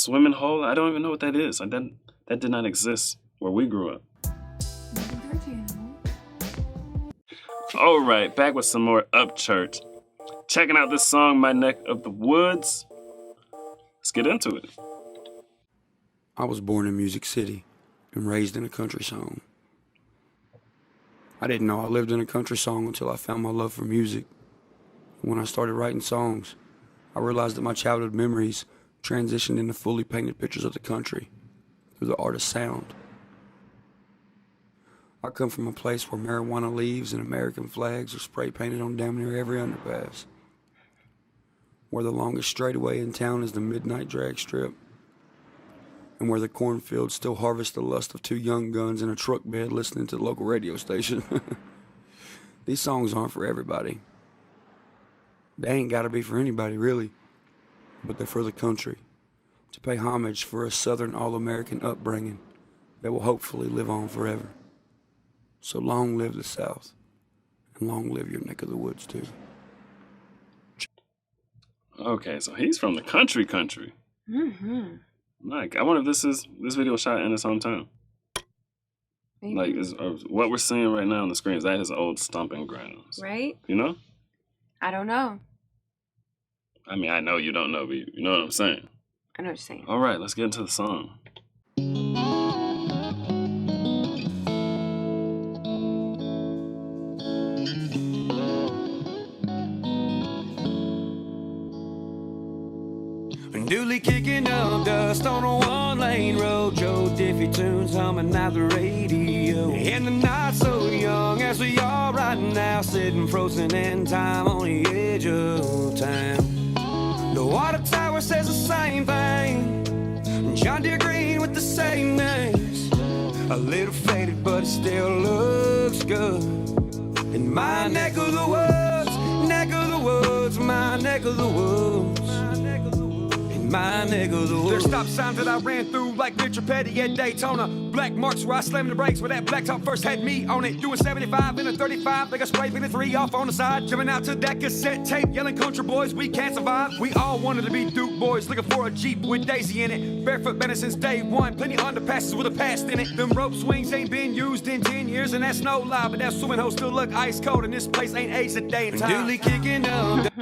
Swimming hole? I don't even know what that is. Like that did not exist where we grew up. All right, back with some more Upchurch. Checking out this song, My Neck of the Woods. Let's get into it. I was born in Music City and raised in a country song. I didn't know I lived in a country song until I found my love for music. When I started writing songs, I realized that my childhood memories transitioned into fully painted pictures of the country through the art of sound. I come from a place where marijuana leaves and American flags are spray painted on damn near every underpass, where the longest straightaway in town is the midnight drag strip, and where the cornfields still harvest the lust of two young guns in a truck bed listening to the local radio station. These songs aren't for everybody. They ain't gotta be for anybody, really, but they're for the country, to pay homage for a Southern all-American upbringing that will hopefully live on forever. So long live the South, and long live your neck of the woods, too. Okay, so he's from the country. Mm-hmm. Like, I wonder if this video was shot in his hometown. Maybe. Like, what we're seeing right now on the screen, is that his old stomping grounds? Right? You know? I don't know. I mean, I know you don't know, but you know what I'm saying. I know what you're saying. All right, let's get into the song. Duly kicking up dust on a one-lane road, Joe Diffie tunes humming out the radio. And the night so young as we are right now, sitting frozen in time on the edge of town. The water tower says the same thing, John Deere green with the same names. A little faded, but it still looks good. In my neck of the woods, my neck of the woods. My nigga, there's stop signs that I ran through like Richard Petty at Daytona. Black marks where I slammed the brakes where that blacktop first had me on it. Doing 75 in a 35, like a spray painted 3 off on the side. Jumping out to that cassette tape, yelling country boys, we can't survive. We all wanted to be Duke boys, looking for a Jeep with Daisy in it. Barefoot been since day one, plenty of underpasses with a past in it. Them rope swings ain't been used in 10 years, and that's no lie. But that swimming hole still look ice cold, and this place ain't aged a day in time. Duly kicking up.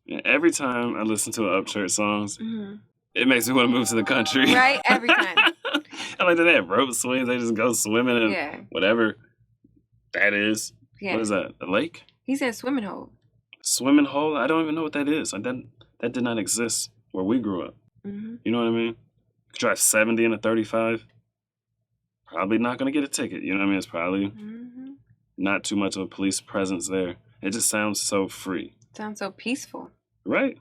Yeah, every time I listen to Upchurch songs, it makes me want to move to the country. Right? Every time. I like that they have rope swings. They just go swimming in whatever that is. Yeah. What is that? A lake? He said swimming hole. Swimming hole? I don't even know what that is. Like that did not exist where we grew up. Mm-hmm. You know what I mean? You could drive 70 in a 35. Probably not going to get a ticket. You know what I mean? It's probably not too much of a police presence there. It just sounds so free. Sounds so peaceful. Right.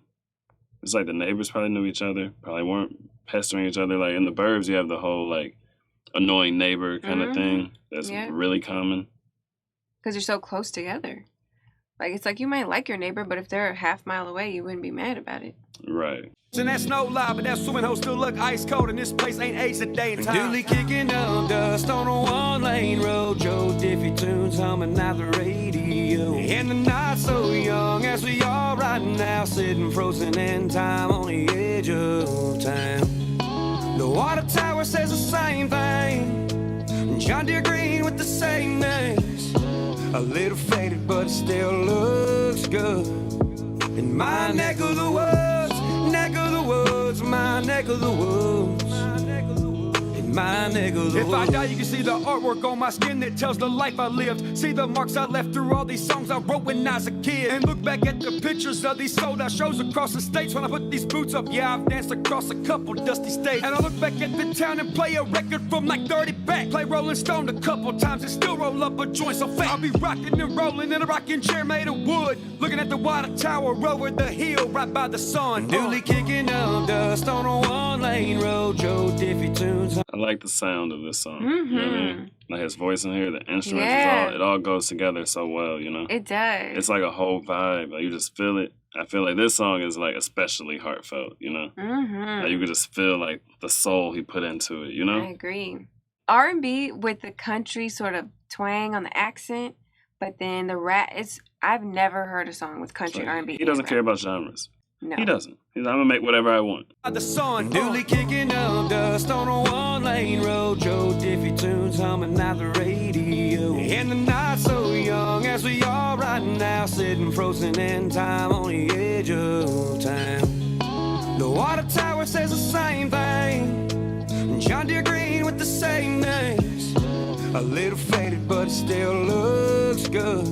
It's like the neighbors probably knew each other, probably weren't pestering each other. Like in the burbs, you have the whole like annoying neighbor kind of thing. That's really common. Because you're so close together. Like, it's like you might like your neighbor, but if they're a half mile away, you wouldn't be mad about it. Right. And that's no lie, but that swimming hole still look ice cold, and this place ain't aged a day in time. Duly kicking up dust on a one-lane road, Joe Diffie tunes humming out the radio. And the night so young as we are right now, sitting frozen in time on the edge of town. The water tower says the same thing, John Deere green with the same names. A little faded, but it still looks good. In my neck of the woods, my neck of the woods. In my neck of the woods. If I die, you can see the artwork on my skin that tells the life I lived. See the marks I left through all these songs I wrote when I was a kid. And look back at the pictures of these sold out shows across the states. When I put these boots up, yeah, I've danced across a couple dusty states. And I look back at the town and play a record from like 30 back. Play Rolling Stone a couple times and still roll up a joint so fat. I'll be rocking and rolling in a rocking chair made of wood, looking at the water tower over the hill right by the sun. Duly kicking up dust on a one-lane road, Joe Diffie tunes. I like the sound of this song. You know what I mean? Like his voice in here, the instruments, it all goes together so well, you know? It does. It's like a whole vibe. Like you just feel it. I feel like this song is like especially heartfelt, you know? Like you could just feel like the soul he put into it, you know? I agree. R&B with the country sort of twang on the accent, but then the rap, I've never heard a song with country like, R&B. He doesn't care about genres. No. He doesn't. He's like, I'm gonna make whatever I want. The sun duly kicking up dust on a one-lane road. Joe Diffie tunes humming out the radio. And the night so young as we are right now, sitting frozen in time on the edge of town. The water tower says the same thing. John Deere green with the same names. A little faded, but it still looks good.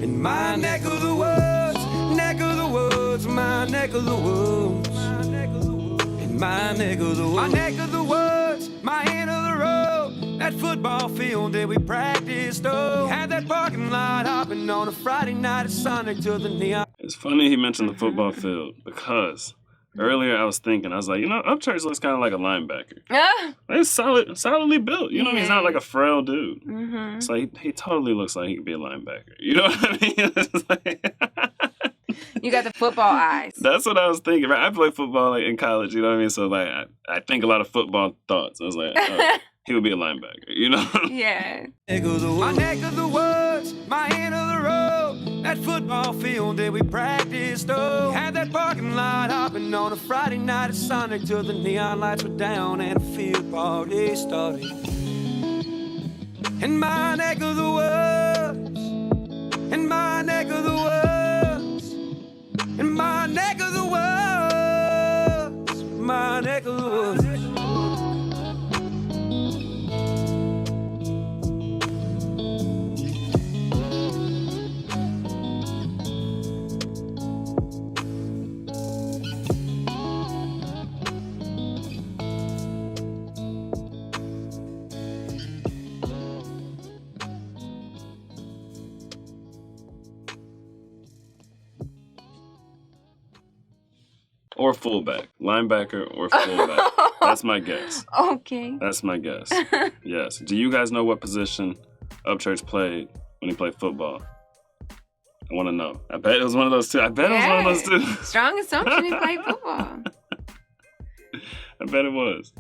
In my neck of the woods, neck of the woods, my neck of the woods. In my neck of the woods, my neck of the woods, my end of the road. That football field that we practiced on. Had that parking lot hopping on a Friday night at Sonic to the neon. It's funny he mentioned the football field because earlier I was thinking, I was like, Upchurch looks kind of like a linebacker. He's solidly built. You know what I mean? He's not like a frail dude. Mm-hmm. It's like he totally looks like he could be a linebacker. You know what I mean? It's like, You got the football eyes. that's what I was thinking. Right? I played football in college. You know what I mean? So like, I think a lot of football thoughts. I was like, oh, he would be a linebacker. You know? Yeah. My neck of the woods, my end of the road. That football field that we practiced on. Had that parking lot hopping on a Friday night at Sonic till the neon lights were down and a field party started. In my neck of the woods, in my neck of the woods, in my neck of the woods, my neck of the woods. Or fullback. Linebacker or fullback. That's my guess. Okay. That's my guess. Yes. Do you guys know what position Upchurch played when he played football? I want to know. I bet it was one of those two. Strong assumption he played football. I bet it was.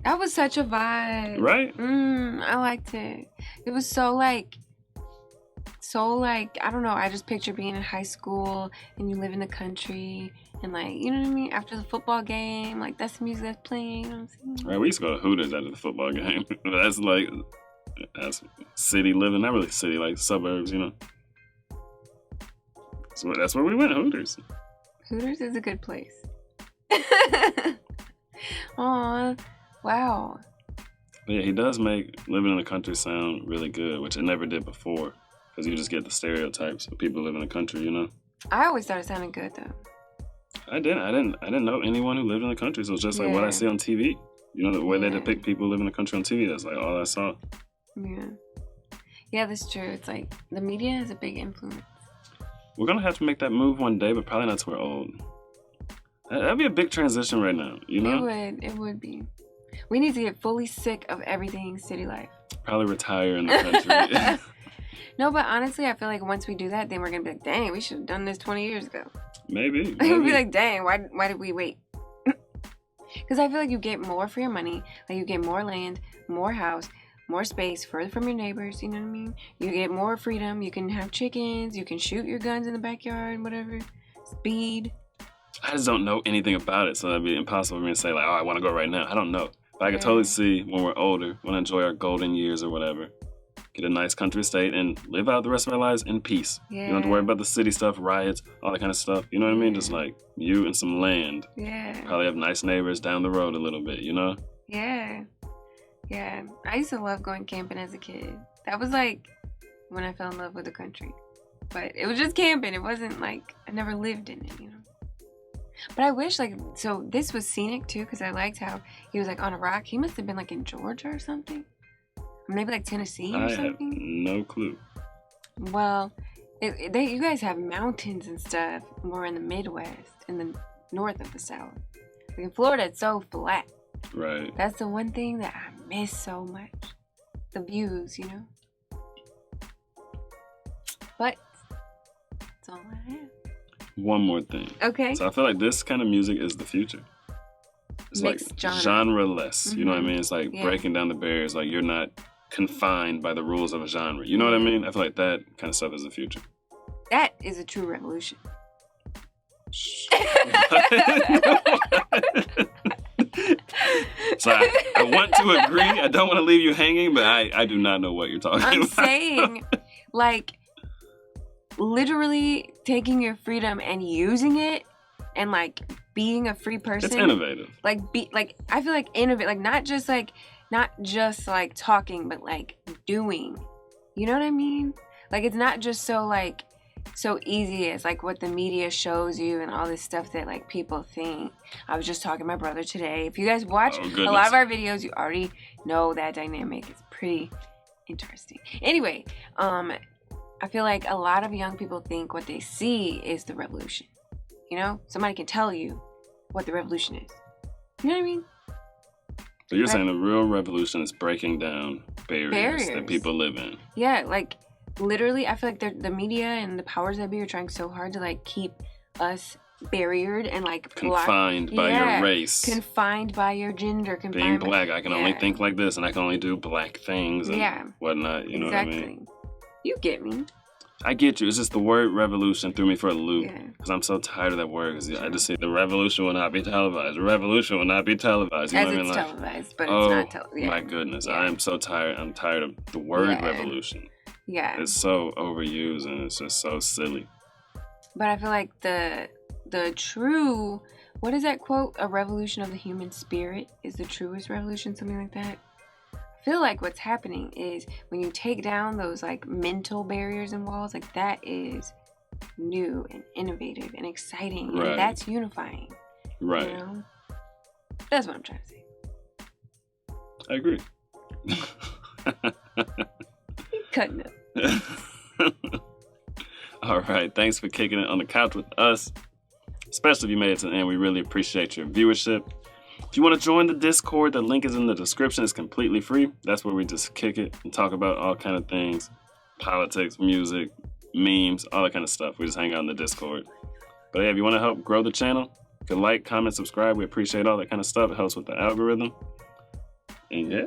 That was such a vibe. Right? I liked it. It was so like, I don't know, I just picture being in high school and you live in the country and like, you know what I mean? After the football game, like that's the music that's playing, you know what I'm saying? Right, we used to go to Hooters after the football game. That's city living, not really city, like suburbs, you know? So that's where we went, Hooters. Hooters is a good place. Aw, wow. But yeah, he does make living in the country sound really good, which it never did before. Because you just get the stereotypes of people who live in the country, you know? I always thought it sounded good though. I didn't know anyone who lived in the country, so it's just like what I see on TV. You know, the way they depict people who live in the country on TV, that's like all I saw. Yeah. Yeah, that's true. It's like the media has a big influence. We're going to have to make that move one day, but probably not till we're old. That'd be a big transition right now, you know? It would be. We need to get fully sick of everything city life. Probably retire in the country. No, but honestly, I feel like once we do that, then we're going to be like, dang, we should have done this 20 years ago. Maybe. We'll be like, dang, why did we wait? Because I feel like you get more for your money. Like you get more land, more house, more space, further from your neighbors, you know what I mean? You get more freedom. You can have chickens. You can shoot your guns in the backyard, whatever. Speed. I just don't know anything about it, so that'd be impossible for me to say, like, oh, I want to go right now. I don't know. But I could totally see when we're older, when I enjoy our golden years or whatever, get a nice country estate and live out the rest of our lives in peace. Yeah. You don't have to worry about the city stuff, riots, all that kind of stuff. You know what I mean? Just like you and some land. Yeah. Probably have nice neighbors down the road a little bit, you know? Yeah. Yeah. I used to love going camping as a kid. That was like when I fell in love with the country. But it was just camping. It wasn't like I never lived in it, you know? But I wish, like, so this was scenic too, because I liked how he was like on a rock. He must have been like in Georgia or something. Maybe like Tennessee or something. I have no clue. Well, you guys have mountains and stuff more in the Midwest, in the north of the South. Like in Florida, it's so flat. Right. That's the one thing that I miss so much. The views, you know? But that's all I have. One more thing. Okay. So I feel like this kind of music is the future. It's mixed like genre-less. Mm-hmm. You know what I mean? It's like breaking down the barriers. Like you're not confined by the rules of a genre. You know what I mean? I feel like that kind of stuff is the future. That is a true revolution. So I want to agree. I don't want to leave you hanging, but I do not know what you're talking about. I'm saying, like, literally taking your freedom and using it and, like, being a free person. It's innovative. Like, I feel like innovate, like, not just talking, but, like, doing. You know what I mean? Like, it's not just so easy as like what the media shows you and all this stuff that like people think. I was just talking to my brother today. If you guys watch a lot of our videos, you already know that dynamic is pretty interesting. Anyway, I feel like a lot of young people think what they see is the revolution. You know, somebody can tell you what the revolution is. You know what I mean? So you're saying the real revolution is breaking down barriers that people live in. Yeah, like literally, I feel like the media and the powers that be are trying so hard to like keep us barriered and like confined by your race, confined by your gender, being black. I can only think like this, and I can only do black things and whatnot. You know what I mean? You get me. I get you. It's just the word revolution threw me for a loop because I'm so tired of that word. Because I just see the revolution will not be televised. The revolution will not be televised. You know what I mean? Like, televised, but it's not televised. My goodness, I am so tired. I'm tired of the word revolution. Yeah, it's so overused and it's just so silly. But I feel like the true, what is that quote? A revolution of the human spirit is the truest revolution, something like that. I feel like what's happening is when you take down those like mental barriers and walls, like that is new and innovative and exciting, and that's unifying. Right. You know? That's what I'm trying to say. I agree. Cutting up. All right. Thanks for kicking it on the couch with us. Especially if you made it to the end. We really appreciate your viewership. If you want to join the Discord, the link is in the description. It's completely free. That's where we just kick it and talk about all kind of things. Politics, music, memes, all that kind of stuff. We just hang out in the Discord. But yeah, if you want to help grow the channel, you can like, comment, subscribe. We appreciate all that kind of stuff. It helps with the algorithm. And yeah,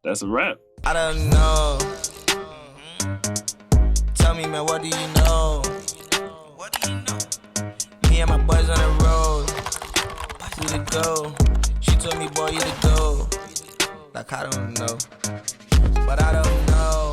that's a wrap. I don't know. Tell me, man, what do you know? What do you know? Me and my boys on the road. You to go. She told me, boy, you to go. Like, I don't know. But I don't know.